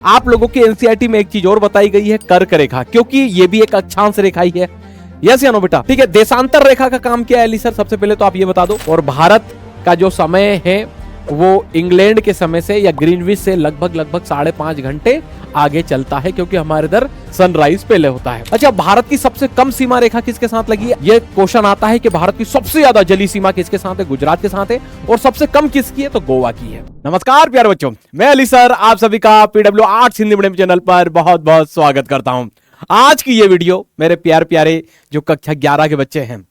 आप लोगों की एनसीईआरटी में एक चीज और बताई गई है, कर्क रेखा, क्योंकि ये भी एक अक्षांश रेखा ही है। यस या नो बेटा? ठीक है। देशांतर रेखा का काम क्या है अली सर? सबसे पहले तो आप ये बता दो। और भारत का जो समय है वो इंग्लैंड के समय से या ग्रीनविच से लगभग 5.5 घंटे आगे चलता है, क्योंकि हमारे इधर सनराइज पहले होता है। अच्छा, भारत की सबसे कम सीमा रेखा किसके साथ लगी है? ये क्वेश्चन आता है कि भारत की सबसे ज्यादा जली सीमा किसके साथ है? गुजरात के साथ है। और सबसे कम किसकी है? तो गोवा की है। नमस्कार प्यारे बच्चों, मैं अली सर आप सभी का PW arts Hindi medium channel पर बहुत बहुत स्वागत करता हूं। आज की ये वीडियो मेरे प्यारे प्यारे जो कक्षा 11 के बच्चे हैं,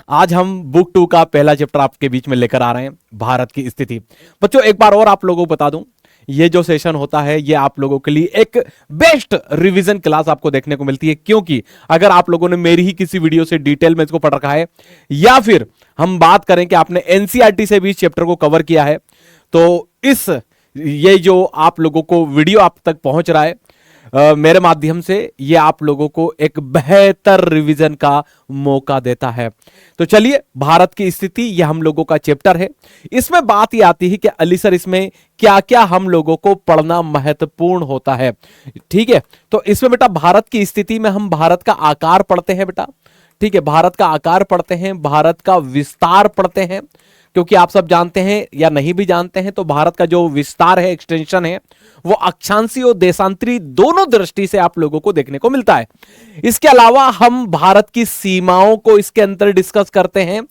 आज हम बुक 2 का पहला चैप्टर आपके बीच में लेकर आ रहे हैं, भारत की स्थिति। बच्चों एक बार और आप लोगों को बता दूं, ये जो सेशन होता है ये आप लोगों के लिए एक बेस्ट रिवीजन क्लास आपको देखने को मिलती है, क्योंकि अगर आप लोगों ने मेरी ही किसी वीडियो से डिटेल में इसको पढ़ रखा है, या फिर हम बात करें कि आपने एनसीईआरटी से भी इस चैप्टर को कवर किया है, तो ये जो आप लोगों को वीडियो आप तक पहुंच रहा है मेरे माध्यम से, ये आप लोगों को एक बेहतर रिवीजन का मौका देता है। तो चलिए, भारत की स्थिति यह हम लोगों का चैप्टर है। इसमें बात ये आती है कि अली सर इसमें क्या क्या हम लोगों को पढ़ना महत्वपूर्ण होता है। ठीक है, तो इसमें बेटा भारत की स्थिति में हम भारत का आकार पढ़ते हैं बेटा। ठीक है, भारत का आकार पढ़ते हैं, भारत का विस्तार पढ़ते हैं, क्योंकि आप सब जानते हैं या नहीं भी जानते हैं तो भारत का जो विस्तार है, एक्सटेंशन है, वो अक्षांशीय और देशांतरी दोनों दृष्टि से आप लोगों को देखने को मिलता है। इसके अलावा हम भारत की सीमाओं को इसके अंदर डिस्कस करते हैं।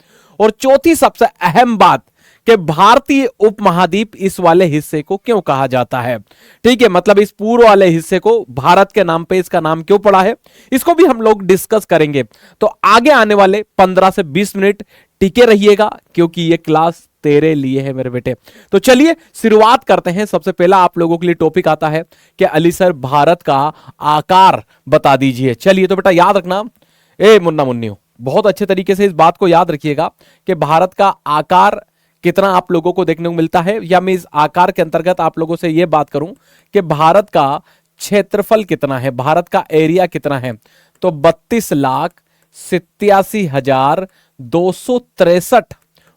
और चौथी सबसे अहम बात कि भारतीय उपमहाद्वीप इस वाले हिस्से को क्यों कहा जाता है। ठीक है, मतलब इस पूर्व वाले हिस्से को भारत के नाम पे इसका नाम क्यों पड़ा है, इसको भी हम लोग डिस्कस करेंगे। तो आगे आने वाले 15 से 20 मिनट टिके रहिएगा, क्योंकि ये क्लास तेरे लिए है मेरे बेटे। तो चलिए शुरुआत करते हैं। सबसे पहला आप लोगों के लिए टॉपिक आता है कि अली सर भारत का आकार बता दीजिए। चलिए, तो बेटा याद रखना, ए मुन्ना मुन्नियों, बहुत अच्छे तरीके से इस बात को याद रखिएगा कि भारत का आकार कितना आप लोगों को देखने को मिलता है, या मैं इस आकार के अंतर्गत आप लोगों से यह बात करूं कि भारत का क्षेत्रफल कितना है, भारत का एरिया कितना है, तो 32,87,263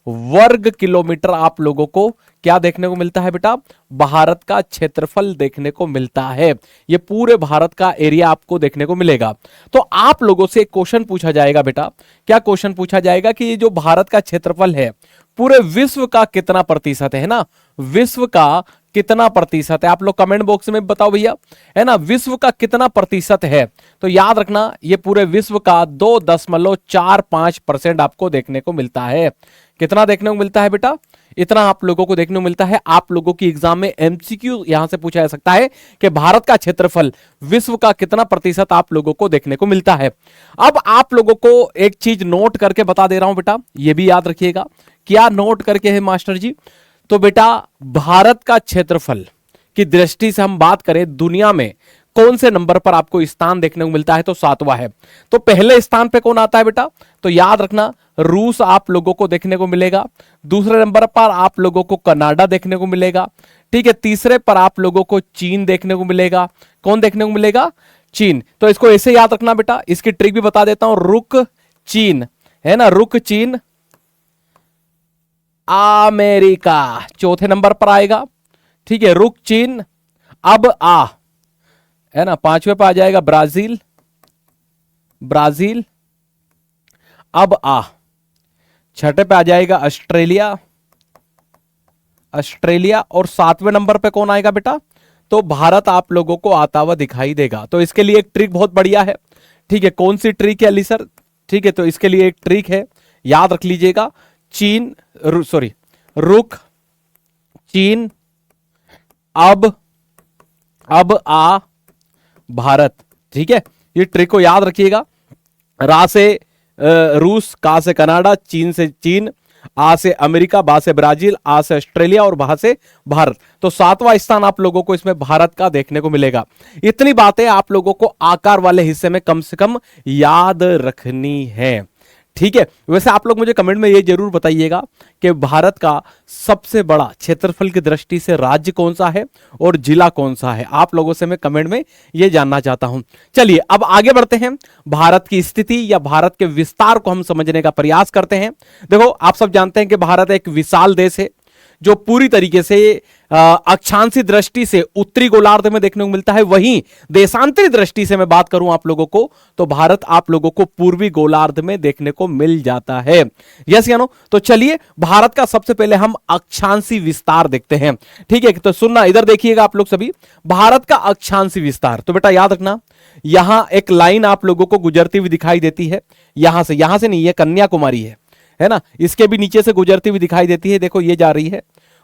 वर्ग किलोमीटर आप लोगों को क्या देखने को मिलता है बेटा? भारत का क्षेत्रफल देखने को मिलता है। ये पूरे भारत का एरिया आपको देखने को मिलेगा। तो आप लोगों से एक क्वेश्चन पूछा जाएगा बेटा। क्या क्वेश्चन पूछा जाएगा कि ये जो भारत का क्षेत्रफल है पूरे विश्व का कितना प्रतिशत है ना? विश्व का कितना प्रतिशत है? आप लोग कमेंट बॉक्स में बताओ भैया, है ना, विश्व का कितना प्रतिशत है? तो याद रखना, ये पूरे विश्व का 2.45% आपको देखने को मिलता है। कितना देखने को मिलता है बेटा? इतना आप लोगों को देखने को मिलता है। आप लोगों की एग्जाम में एमसीक्यू यहां से पूछा जा सकता है कि भारत का क्षेत्रफल विश्व का कितना प्रतिशत आप लोगों को देखने को मिलता है। अब आप लोगों को एक चीज नोट करके बता दे रहा हूं बेटा, यह भी याद रखिएगा। क्या नोट करके है मास्टर जी? तो बेटा भारत का क्षेत्रफल की दृष्टि से हम बात करें, दुनिया में कौन से नंबर पर आपको स्थान देखने को मिलता है? तो 7वां है। तो पहले स्थान पे कौन आता है बेटा? तो याद रखना, रूस आप लोगों को देखने को मिलेगा। दूसरे नंबर पर आप लोगों को कनाडा देखने को मिलेगा। ठीक है, तीसरे पर आप लोगों को चीन देखने को मिलेगा। कौन देखने को मिलेगा? चीन। तो इसको ऐसे याद रखना बेटा, इसकी ट्रिक भी बता देता हूं। रुक चीन, है ना, रुक चीन। अमेरिका चौथे नंबर पर आएगा। ठीक है, रुक चीन। अब आ, है ना, 5वें पर आ जाएगा ब्राजील। ब्राजील। अब आ, 6ठे पे आ जाएगा ऑस्ट्रेलिया। ऑस्ट्रेलिया। और 7वें नंबर पे कौन आएगा बेटा? तो भारत आप लोगों को आता हुआ दिखाई देगा। तो इसके लिए एक ट्रिक बहुत बढ़िया है। ठीक है, कौन सी ट्रिक है अली सर? ठीक है, तो इसके लिए एक ट्रिक है, याद रख लीजिएगा। चीन, रुक चीन। अब आ भारत। ठीक है, ये ट्रिक को याद रखिएगा। रा से रूस, का से कनाडा, चीन से चीन, आ से अमेरिका, बा से ब्राजील, आ से ऑस्ट्रेलिया और बा से भारत। तो 7वां स्थान आप लोगों को इसमें भारत का देखने को मिलेगा। इतनी बातें आप लोगों को आकार वाले हिस्से में कम से कम याद रखनी है। ठीक है, वैसे आप लोग मुझे कमेंट में ये जरूर बताइएगा कि भारत का सबसे बड़ा क्षेत्रफल की दृष्टि से राज्य कौन सा है और जिला कौन सा है। आप लोगों से मैं कमेंट में ये जानना चाहता हूं। चलिए अब आगे बढ़ते हैं, भारत की स्थिति या भारत के विस्तार को हम समझने का प्रयास करते हैं। देखो, आप सब जानते हैं कि भारत एक विशाल देश है जो पूरी तरीके से अक्षांशी दृष्टि से उत्तरी गोलार्ध में देखने को मिलता है, वहीं देशांतरी दृष्टि से मैं बात करूं आप लोगों को तो भारत आप लोगों को पूर्वी गोलार्ध में देखने को मिल जाता है। यस या नो? तो चलिए भारत का सबसे पहले हम अक्षांशी विस्तार देखते हैं। ठीक है, तो सुनना, इधर देखिएगा आप लोग सभी, भारत का अक्षांशी विस्तार। तो बेटा याद रखना, यहां एक लाइन आप लोगों को गुजरती हुई दिखाई देती है, यहां से नहीं, ये कन्याकुमारी है ना, इसके भी नीचे से गुजरती हुई दिखाई देती है। देखो ये जा रही है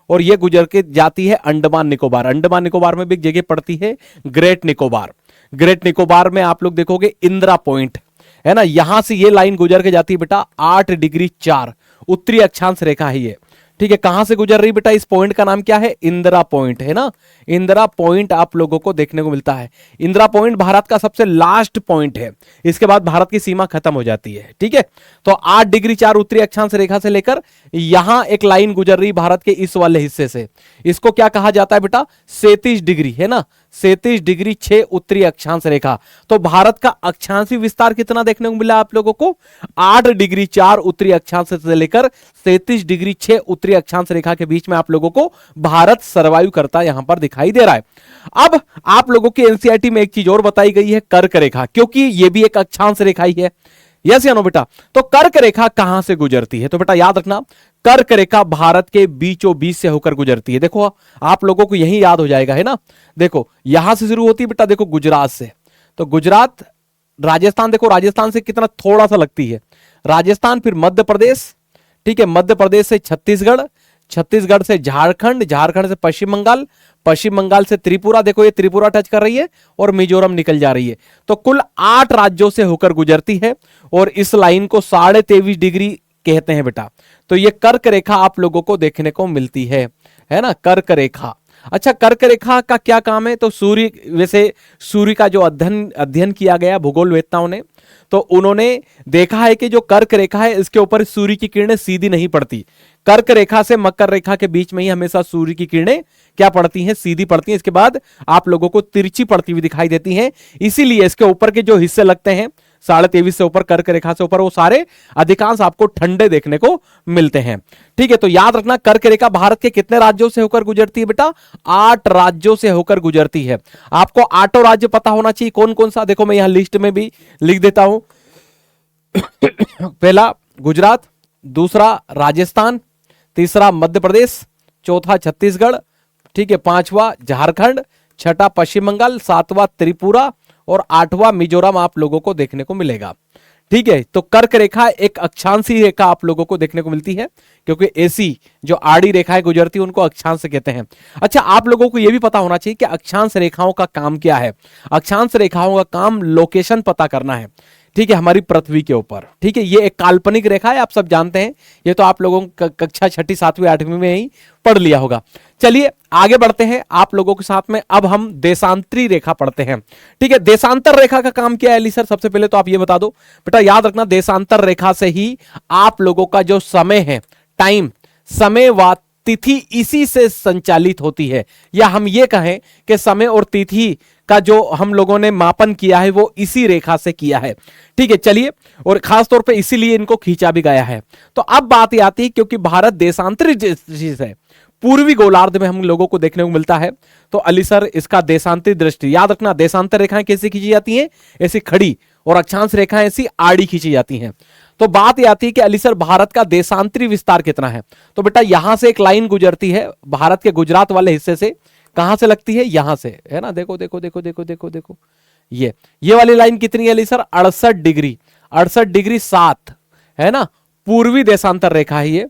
और ये गुजर के जाती है अंडमान निकोबार। अंडमान निकोबार में भी एक जगह पड़ती है ग्रेट निकोबार। ग्रेट निकोबार में आप लोग देखोगे इंदिरा पॉइंट है ना, यहां से ये लाइन गुजर के जाती है बेटा 8 डिग्री 4 उत्तरी अक्षांश रेखा है ये। ठीक है, कहां से गुजर रही बेटा? इस पॉइंट का नाम क्या है? इंदिरा पॉइंट है ना। इंदिरा पॉइंट आप लोगों को देखने को मिलता है। इंदिरा पॉइंट भारत का सबसे लास्ट पॉइंट है, इसके बाद भारत की सीमा खत्म हो जाती है। ठीक है, तो 8 डिग्री 4 उत्तरी अक्षांश रेखा से लेकर यहां एक लाइन गुजर रही भारत के इस वाले हिस्से से, इसको क्या कहा जाता है बेटा? 37 डिग्री है ना, 37 डिग्री 6 उत्तरी अक्षांश रेखा। तो भारत का अक्षांशी विस्तार कितना देखने को मिला आप लोगों को? 8 डिग्री 4 उत्तरी अक्षांश से लेकर 37 डिग्री 6 उत्तरी अक्षांश रेखा के बीच में आप लोगों को भारत सर्वाइव करता यहां पर दिखाई दे रहा है। अब आप लोगों की एनसीईआरटी में एक चीज और बताई गई है, कर्क रेखा, क्योंकि यह भी एक अक्षांश रेखा ही है। यस या नो बेटा? तो कर्क रेखा कहां से गुजरती है? तो बेटा याद रखना, कर्क रेखा भारत के बीचों बीच से होकर गुजरती है। देखो आप लोगों को यही याद हो जाएगा है ना। देखो यहां से शुरू होती है बेटा, देखो गुजरात से, तो गुजरात, राजस्थान, देखो राजस्थान से कितना थोड़ा सा लगती है, राजस्थान, फिर मध्य प्रदेश, ठीक है, मध्य प्रदेश से छत्तीसगढ़, छत्तीसगढ़ से झारखंड, झारखंड से पश्चिम बंगाल, पश्चिम बंगाल से त्रिपुरा, देखो ये त्रिपुरा टच कर रही है और मिजोरम निकल जा रही है। तो कुल 8 राज्यों से होकर गुजरती है और इस लाइन को 23.5 डिग्री कहते हैं बेटा। तो ये कर्क रेखा आप लोगों को देखने को मिलती है ना, कर्क रेखा। अच्छा, कर्क रेखा का क्या काम है? तो सूर्य, वैसे सूर्य का जो अध्ययन किया गया भूगोलवेत्ताओं ने, तो उन्होंने देखा है कि जो कर्क रेखा है इसके ऊपर सूर्य की किरणें सीधी नहीं पड़ती। कर्क रेखा से मकर रेखा के बीच में ही हमेशा सूर्य की किरणें क्या पड़ती हैं? सीधी पड़ती हैं। इसके बाद आप लोगों को तिरछी पड़ती हुई दिखाई देती हैं। इसीलिए इसके ऊपर के जो हिस्से लगते हैं 23.5 से ऊपर, कर्क रेखा से ऊपर, वो सारे अधिकांश आपको ठंडे देखने को मिलते हैं। ठीक है, तो याद रखना, कर्क रेखा भारत के कितने राज्यों से होकर गुजरती है बेटा? 8 राज्यों से होकर गुजरती है। आपको 8 राज्य पता होना चाहिए, कौन कौन सा? देखो मैं यहां लिस्ट में भी लिख देता हूं। पहला गुजरात, दूसरा राजस्थान, तीसरा मध्य प्रदेश, चौथा छत्तीसगढ़, ठीक है, पांचवा झारखंड, छठा पश्चिम बंगाल, सातवां त्रिपुरा और 8वां मिजोरम आप लोगों को देखने को मिलेगा। ठीक है, तो कर्क रेखा एक अक्षांशी रेखा आप लोगों को देखने को मिलती है, क्योंकि ऐसी जो आड़ी रेखाएं गुजरती है उनको अक्षांश कहते हैं। अच्छा, आप लोगों को यह भी पता होना चाहिए कि अक्षांश रेखाओं का काम क्या है। अक्षांश रेखाओं का काम लोकेशन पता करना है, ठीक है, हमारी पृथ्वी के ऊपर। ठीक है, ये एक काल्पनिक रेखा है, आप सब जानते हैं, ये तो आप लोगों कक्षा 6ठी 7वीं 8वीं में ही पढ़ लिया होगा। चलिए आगे बढ़ते हैं आप लोगों के साथ में। अब हम देशांतरी रेखा पढ़ते हैं। ठीक है, देशांतर रेखा का काम क्या है अली सर? सबसे पहले तो आप ये बता दो बेटा, याद रखना, देशांतर रेखा से ही आप लोगों का जो समय है, टाइम, समय व तिथि इसी से संचालित होती है, या हम ये कहें कि समय और तिथि का जो हम लोगों ने मापन किया है वो इसी रेखा से किया है। ठीक है, चलिए, और खास तौर पे इसीलिए इनको खींचा भी गया है। तो अब बात ये आती है, क्योंकि भारत देशांतरी दृष्टि से पूर्वी गोलार्ध में हम लोगों को देखने को मिलता है, तो अली सर इसका देशांतरी दृष्टि, याद रखना, देशांतर रेखाएं कैसे खींची जाती हैं? ऐसी खड़ी, और अक्षांश रेखाएं ऐसी आड़ी खींची जाती हैं। तो बात यह आती है कि अली सर भारत का देशांतरी विस्तार कितना है? तो बेटा यहां से एक लाइन गुजरती है भारत के गुजरात वाले हिस्से से, कहां से लगती है? यहां से, है ना, देखो देखो देखो देखो देखो देखो, ये वाली लाइन कितनी है अली सर? 68 डिग्री, 68 डिग्री 7, है ना, पूर्वी देशांतर रेखा है ये।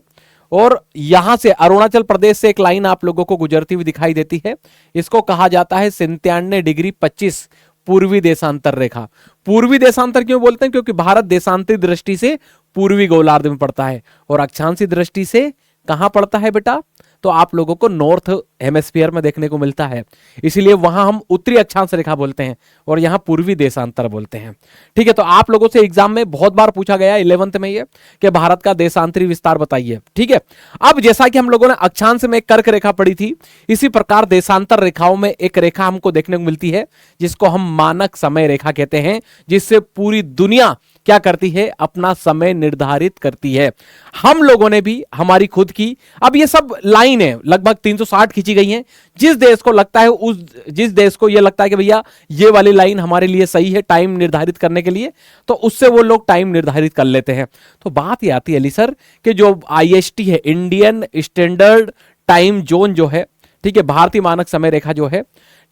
और यहां से अरुणाचल प्रदेश से एक लाइन आप लोगों को गुजरती हुई दिखाई देती है, इसको कहा जाता है 97 डिग्री 25 पूर्वी देशांतर रेखा। पूर्वी देशांतर क्यों बोलते हैं? क्योंकि भारत देशांतरी दृष्टि से पूर्वी गोलार्ध में पड़ता है, और अक्षांशी दृष्टि से कहां पड़ता है बेटा? तो आप लोगों को नॉर्थ हेमिस्फीयर में देखने को मिलता है, इसीलिए वहां हम उत्तरी अक्षांश रेखा बोलते हैं और यहां पूर्वी देशांतर बोलते हैं। ठीक है, तो आप लोगों से एग्जाम में बहुत बार पूछा गया 11th में ये कि भारत का देशांतरी विस्तार बताइए। ठीक है, अब जैसा कि हम लोगों ने अक्षांश में कर्क रेखा पढ़ी थी, इसी प्रकार देशांतर रेखाओं में एक रेखा हमको देखने को मिलती है जिसको हम मानक समय रेखा कहते हैं, जिससे पूरी दुनिया क्या करती है, अपना समय निर्धारित करती है। हम लोगों ने भी हमारी खुद की, अब ये सब लाइन है लगभग 360 खींची गई हैं। जिस देश को लगता है जिस देश को ये लगता है कि भैया ये वाली लाइन हमारे लिए सही है टाइम निर्धारित करने के लिए, तो उससे वो लोग टाइम निर्धारित कर लेते हैं। तो बात ये आती है अली सर कि जो IST है, इंडियन स्टैंडर्ड टाइम जोन जो है, ठीक है, भारतीय मानक समय रेखा जो है,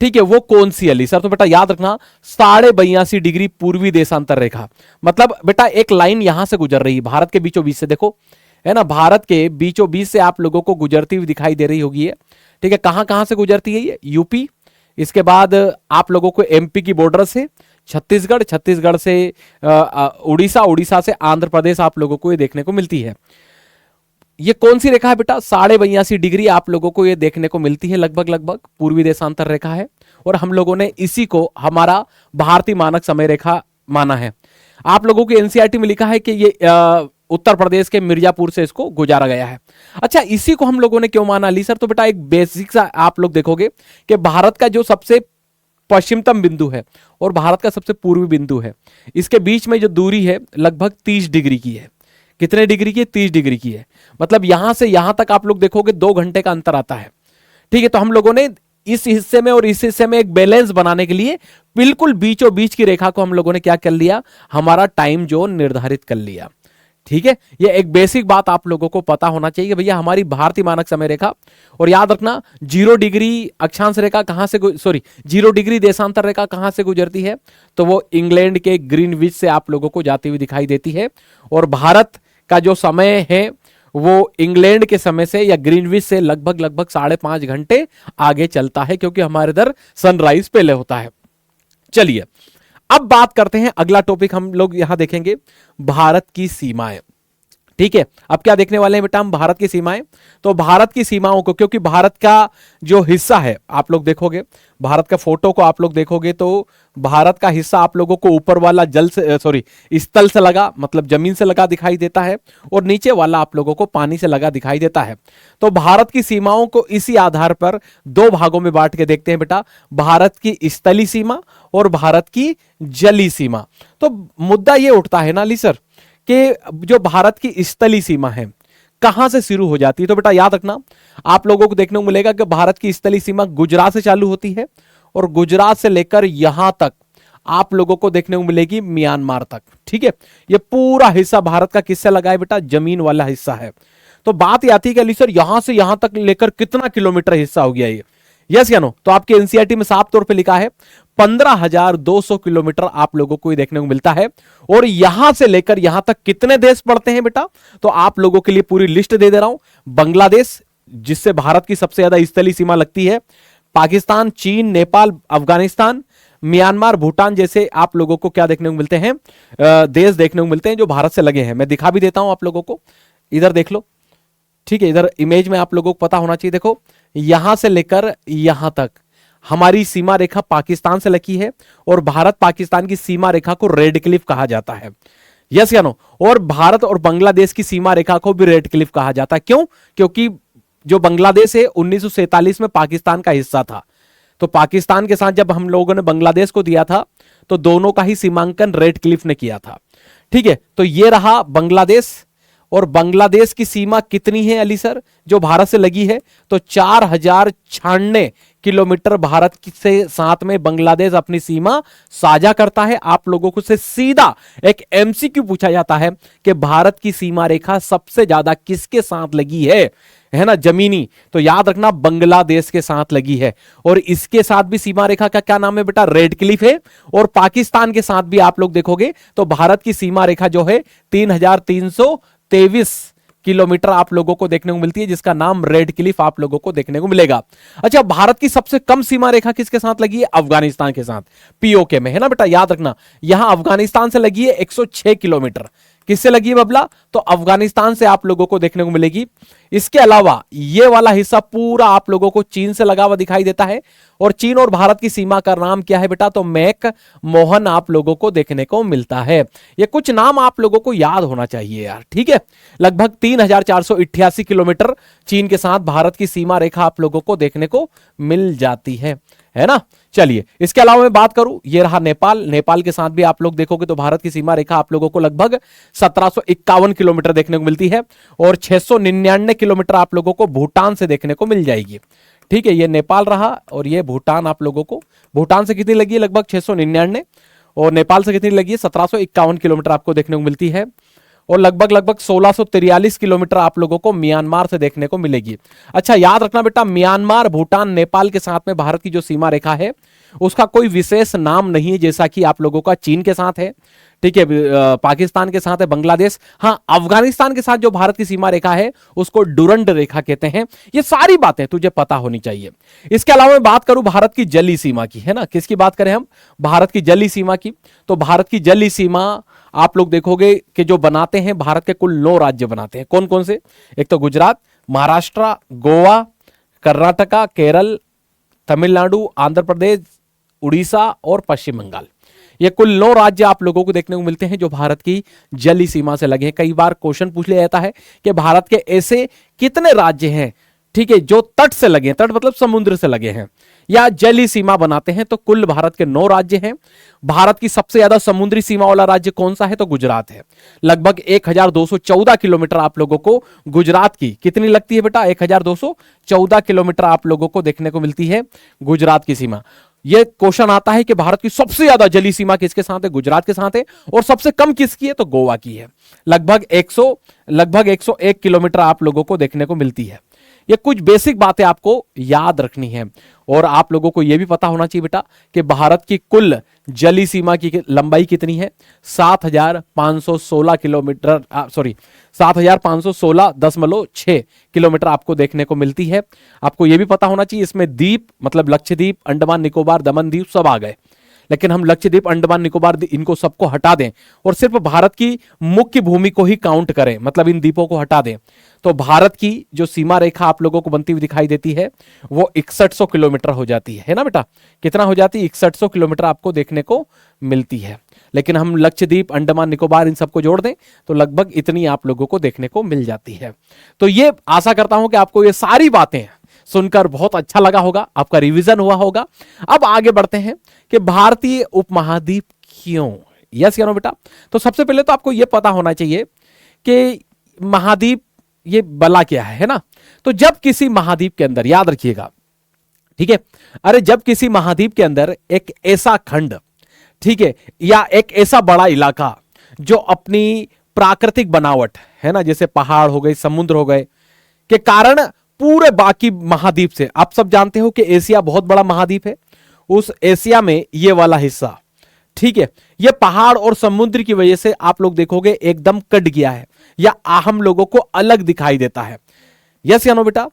ठीक है, वो कौन सी अली सर? तो बेटा याद रखना 82.5 डिग्री पूर्वी देशांतर रेखा। मतलब बेटा एक लाइन यहां से गुजर रही है भारत के बीचों बीच से, देखो है ना, भारत के बीचों बीच से आप लोगों को गुजरती हुई दिखाई दे रही होगी ये, ठीक है। कहां कहां से गुजरती है ये? यूपी, इसके बाद आप लोगों को MP की बॉर्डर से छत्तीसगढ़, छत्तीसगढ़ से उड़ीसा, उड़ीसा से आंध्र प्रदेश आप लोगों को ये देखने को मिलती है। ये कौन सी रेखा है बेटा? 82.5 डिग्री आप लोगों को ये देखने को मिलती है, लगभग लगभग पूर्वी देशांतर रेखा है। और हम लोगों ने इसी को हमारा भारतीय मानक समय रेखा माना है। आप लोगों के NCERT में लिखा है कि ये उत्तर प्रदेश के मिर्जापुर से इसको गुजारा गया है। अच्छा, इसी को हम लोगों ने क्यों माना अली सर? तो बेटा एक बेसिक सा आप लोग देखोगे कि भारत का जो सबसे पश्चिमतम बिंदु है और भारत का सबसे पूर्वी बिंदु है, इसके बीच में जो दूरी है लगभग 30 डिग्री की है। कितने डिग्री की है? 30 डिग्री की है। मतलब यहां से यहां तक आप लोग देखोगे 2 घंटे का अंतर आता है, ठीक है। तो हम लोगों ने इस हिस्से में और इस हिस्से में एक बैलेंस बनाने के लिए बिल्कुल बीचों बीच की रेखा को हम लोगों ने क्या कर लिया, हमारा टाइम जोन निर्धारित कर लिया, ठीक है। ये एक बेसिक बात आप लोगों को पता होना चाहिए भैया हमारी भारतीय मानक समय रेखा। और याद रखना 0 डिग्री अक्षांश रेखा कहां से, सॉरी 0 डिग्री देशांतर रेखा कहां से गुजरती है? तो वो इंग्लैंड के ग्रीनविच से आप लोगों को जाती हुई दिखाई देती है। और भारत का जो समय है वो इंग्लैंड के समय से या ग्रीनविच से लगभग लगभग 5.5 घंटे आगे चलता है, क्योंकि हमारे इधर सनराइज पहले होता है। चलिए अब बात करते हैं, अगला टॉपिक हम लोग यहां देखेंगे भारत की सीमाएं, ठीक है। अब क्या देखने वाले हैं बेटा हम? भारत की सीमाएं। तो भारत की सीमाओं को, क्योंकि भारत का जो हिस्सा है आप लोग देखोगे, भारत का फोटो को आप लोग देखोगे तो भारत का हिस्सा आप लोगों को ऊपर वाला जल से, सॉरी स्थल से लगा, मतलब जमीन से लगा दिखाई देता है, और नीचे वाला आप लोगों को पानी से लगा दिखाई देता है। तो भारत की सीमाओं को इसी आधार पर 2 भागों में बांट के देखते हैं बेटा, भारत की स्थलीय सीमा और भारत की जलीय सीमा। तो मुद्दा यह उठता है ना अली सर कि जो भारत की स्थलीय सीमा है कहां से शुरू हो जाती है? तो बेटा याद रखना आप लोगों को देखने को मिलेगा कि भारत की स्थलीय सीमा गुजरात से चालू होती है और गुजरात से लेकर यहां तक आप लोगों को देखने को मिलेगी म्यांमार तक, ठीक है। ये पूरा हिस्सा भारत का किससे लगा है बेटा? जमीन वाला हिस्सा है। तो बात ये आती है कि अली सर यहां से यहां तक लेकर कितना किलोमीटर हिस्सा हो गया ये? यस या नो? तो आपके NCERT में साफ तौर पे लिखा है 15,200 किलोमीटर आप लोगों को ये देखने को मिलता है। और यहां से लेकर यहां तक कितने देश पड़ते हैं बेटा? तो आप लोगों के लिए पूरी लिस्ट दे दे रहा हूं। बांग्लादेश, जिससे भारत की सबसे ज्यादा स्थलीय सीमा लगती है, पाकिस्तान, चीन, नेपाल, अफगानिस्तान, म्यांमार, भूटान जैसे आप लोगों को क्या देखने को मिलते हैं? देश देखने को मिलते हैं जो भारत से लगे हैं। मैं दिखा भी देता हूं आप लोगों को, इधर देख लो, ठीक है। इधर इमेज में आप लोगों को पता होना चाहिए, देखो यहां से लेकर यहां तक हमारी सीमा रेखा पाकिस्तान से लगी है और भारत पाकिस्तान की सीमा रेखा को रेड क्लिफ कहा जाता है। यस या नो? और भारत और बांग्लादेश की सीमा रेखा को भी रेड क्लिफ कहा जाता है। क्यों? क्योंकि जो बांग्लादेश है 1947 में पाकिस्तान का हिस्सा था। तो पाकिस्तान के साथ जब हम लोगों ने बांग्लादेश को दिया था तो दोनों का ही सीमांकन रेड क्लिफ ने किया था, ठीक है। तो ये रहा बांग्लादेश। और बांग्लादेश की सीमा कितनी है अली सर जो भारत से लगी है? तो 4096 किलोमीटर भारत से साथ में बांग्लादेश अपनी सीमा साझा करता है। आप लोगों को से सीधा एक MCQ पूछा जाता है कि भारत की सीमा रेखा सबसे ज्यादा किसके साथ लगी है ना? जमीनी। तो याद रखना बांग्लादेश के साथ लगी है। और इसके साथ भी सीमा रेखा का क्या नाम है बेटा? रेड क्लिफ है। और पाकिस्तान के साथ भी आप लोग देखोगे तो भारत की सीमा रेखा जो है 3323 किलोमीटर आप लोगों को देखने को मिलती है, जिसका नाम रेड क्लिफ आप लोगों को देखने को मिलेगा। अच्छा, भारत की सबसे कम सीमा रेखा किसके साथ लगी है? अफगानिस्तान के साथ, POK में, है ना बेटा? याद रखना यहां अफगानिस्तान से लगी है 106 किलोमीटर। किससे लगी है बबला? तो अफगानिस्तान से आप लोगों को देखने को मिलेगी। इसके अलावा ये वाला हिस्सा पूरा आप लोगों को चीन से लगा हुआ दिखाई देता है और चीन और भारत की सीमा का नाम क्या है बेटा? तो मैक मोहन आप लोगों को देखने को मिलता है। ये कुछ नाम आप लोगों को याद होना चाहिए यार, ठीक है। लगभग 3488 किलोमीटर चीन के साथ भारत की सीमा रेखा आप लोगों को देखने को मिल जाती है ना। चलिए, इसके अलावा मैं बात करूं, ये रहा नेपाल। नेपाल के साथ भी आप लोग देखोगे तो भारत की सीमा रेखा आप लोगों को लगभग 1751 किलोमीटर देखने को मिलती है और 699 किलोमीटर आप लोगों को भूटान से देखने को मिल जाएगी, ठीक है। ये नेपाल रहा और ये भूटान आप लोगों को, भूटान से कितनी लगी है? लगभग 699, और नेपाल से कितनी लगी है? 1751 किलोमीटर आपको देखने को मिलती है। और लगभग 1643 किलोमीटर आप लोगों को म्यांमार से देखने को मिलेगी। अच्छा, याद रखना बेटा, म्यांमार, भूटान, नेपाल के साथ में भारत की जो सीमा रेखा है उसका कोई विशेष नाम नहीं है, जैसा कि आप लोगों का चीन के साथ है, ठीक है, पाकिस्तान के साथ है, बांग्लादेश, हाँ, अफगानिस्तान के साथ जो भारत की सीमा रेखा है उसको डुरंड रेखा कहते हैं। ये सारी बातें तुझे पता होनी चाहिए। इसके अलावा मैं बात करूं भारत की जली सीमा की, है ना, किसकी बात करें हम? भारत की जली सीमा की। तो भारत की जली सीमा आप लोग देखोगे कि जो बनाते हैं, भारत के कुल 9 राज्य बनाते हैं। कौन कौन से? एक तो गुजरात, महाराष्ट्र, गोवा, कर्नाटका, केरल, तमिलनाडु, आंध्र प्रदेश, उड़ीसा और पश्चिम बंगाल। ये कुल 9 राज्य आप लोगों को देखने को मिलते हैं जो भारत की जली सीमा से लगे हैं। कई बार क्वेश्चन पूछ लिया जाता है कि भारत के ऐसे कितने राज्य हैं, ठीक है, जो तट से लगे हैं, तट मतलब समुद्र से लगे हैं या जली सीमा बनाते हैं। तो कुल भारत के 9 राज्य हैं। भारत की सबसे ज्यादा समुद्री सीमा वाला राज्य कौन सा है? तो गुजरात है। लगभग 1214 किलोमीटर आप लोगों को गुजरात की कितनी लगती है बेटा? 1214 किलोमीटर आप लोगों को देखने को मिलती है गुजरात की सीमा। यह क्वेश्चन आता है कि भारत की सबसे ज्यादा जली सीमा किसके साथ है? गुजरात के साथ है। और सबसे कम किसकी है? तो गोवा की है। लगभग 101 किलोमीटर आप लोगों को देखने को मिलती है। ये कुछ बेसिक बातें आपको याद रखनी है। और आप लोगों को यह भी पता होना चाहिए बेटा कि भारत की कुल जली सीमा की लंबाई कितनी है? 7516 किलोमीटर, सॉरी 7516.6 किलोमीटर आपको देखने को मिलती है। आपको यह भी पता होना चाहिए इसमें द्वीप मतलब लक्षद्वीप, अंडमान निकोबार, दमन द्वीप सब आ गए, लेकिन हम लक्षद्वीप, अंडमान निकोबार इनको सबको हटा दें और सिर्फ भारत की मुख्य भूमि को ही काउंट करें, मतलब इन द्वीपों को हटा दें, तो भारत की जो सीमा रेखा आप लोगों को बनती हुई दिखाई देती है वो 6100 किलोमीटर हो जाती है ना बेटा? कितना हो जाती है? 6100 किलोमीटर आपको देखने को मिलती है। लेकिन हम लक्षद्वीप, अंडमान निकोबार इन सबको जोड़ दें तो लगभग इतनी आप लोगों को देखने को मिल जाती है। तो ये आशा करता हूं कि आपको ये सारी बातें सुनकर बहुत अच्छा लगा होगा, आपका रिवीजन हुआ होगा। अब आगे बढ़ते हैं कि भारतीय उपमहाद्वीप क्यों? यस या नो बेटा? तो सबसे पहले तो आपको यह पता होना चाहिए कि महाद्वीप ये बला क्या है ना? तो जब किसी महाद्वीप के अंदर, याद रखिएगा, ठीक है, अरे जब किसी महाद्वीप के अंदर एक ऐसा खंड, ठीक है, या एक ऐसा बड़ा इलाका जो अपनी प्राकृतिक बनावट है ना, जैसे पहाड़ हो गए, समुद्र हो गए, के कारण पूरे बाकी महाद्वीप से, आप सब जानते हो कि एशिया बहुत बड़ा महाद्वीप है, उस एशिया में ये वाला हिस्सा, ठीक है, ये पहाड़ और समुद्र की वजह से आप लोग देखोगे एकदम कट गया है या हम लोगों को अलग दिखाई देता है। यस या नो बेटा?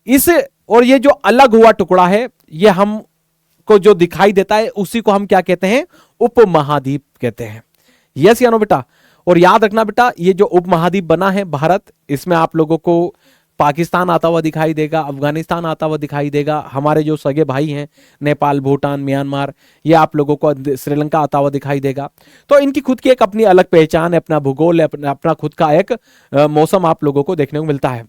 इस और ये जो अलग हुआ टुकड़ा है, ये हमको जो दिखाई देता है उसी को हम क्या कहते हैं? उपमहाद्वीप कहते हैं। यस या नो बेटा? और याद रखना बेटा, ये जो उपमहाद्वीप बना है भारत, इसमें आप लोगों को पाकिस्तान आता हुआ दिखाई देगा, अफगानिस्तान आता हुआ दिखाई देगा, हमारे जो सगे भाई हैं नेपाल, भूटान, म्यांमार, ये आप लोगों को श्रीलंका आता हुआ दिखाई देगा। तो इनकी खुद की एक अपनी अलग पहचान है, अपना भूगोल है, अपना खुद का एक मौसम आप लोगों को देखने को मिलता है।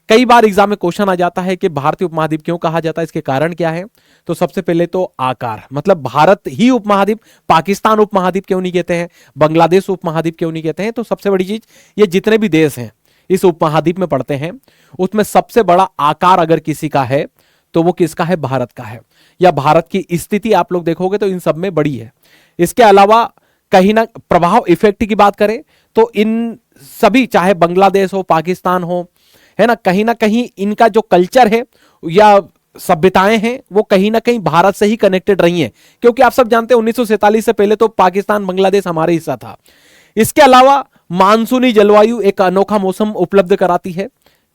कई बार एग्जाम में क्वेश्चन आ जाता है कि भारतीय उपमहाद्वीप क्यों कहा जाता है, इसके कारण क्या है? तो सबसे पहले तो आकार, मतलब भारत ही उपमहाद्वीप, पाकिस्तान उपमहाद्वीप क्यों नहीं कहते हैं, बांग्लादेश उपमहाद्वीप क्यों नहीं कहते हैं? तो सबसे बड़ी चीज, ये जितने भी देश हैं इस उपमहाद्वीप में पड़ते हैं, उसमें सबसे बड़ा आकार अगर किसी का है तो वो किसका है? भारत का है। या भारत की स्थिति आप लोग देखोगे तो इन सब में बड़ी है। इसके अलावा कहीं ना प्रभाव इफेक्ट की बात करें तो इन सभी, चाहे बांग्लादेश हो, पाकिस्तान हो, है ना कहीं इनका जो कल्चर है या सभ्यताएं हैं वो कहीं ना कहीं भारत से ही कनेक्टेड रही हैं, क्योंकि आप सब जानते हैं 1947 से पहले तो पाकिस्तान, बांग्लादेश हमारे हिस्सा था। इसके अलावा मानसूनी जलवायु एक अनोखा मौसम उपलब्ध कराती है,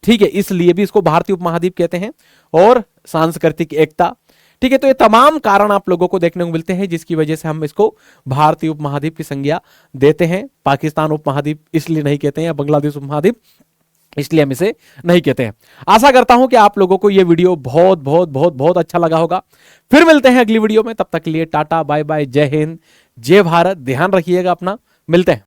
ठीक है, इसलिए भी इसको भारतीय उपमहाद्वीप कहते हैं। और सांस्कृतिक एकता, ठीक है, तो ये तमाम कारण आप लोगों को देखने को मिलते हैं जिसकी वजह से हम इसको भारतीय उपमहाद्वीप की संज्ञा देते हैं। पाकिस्तान उपमहाद्वीप इसलिए नहीं कहते हैं, या बांग्लादेश उपमहाद्वीप इसलिए हम इसे नहीं कहते हैं। आशा करता हूं कि आप लोगों को यह वीडियो बहुत बहुत बहुत बहुत अच्छा लगा होगा। फिर मिलते हैं अगली वीडियो में, तब तक के लिए टाटा बाय बाय, जय हिंद, जय भारत, ध्यान रखिएगा अपना, मिलते हैं।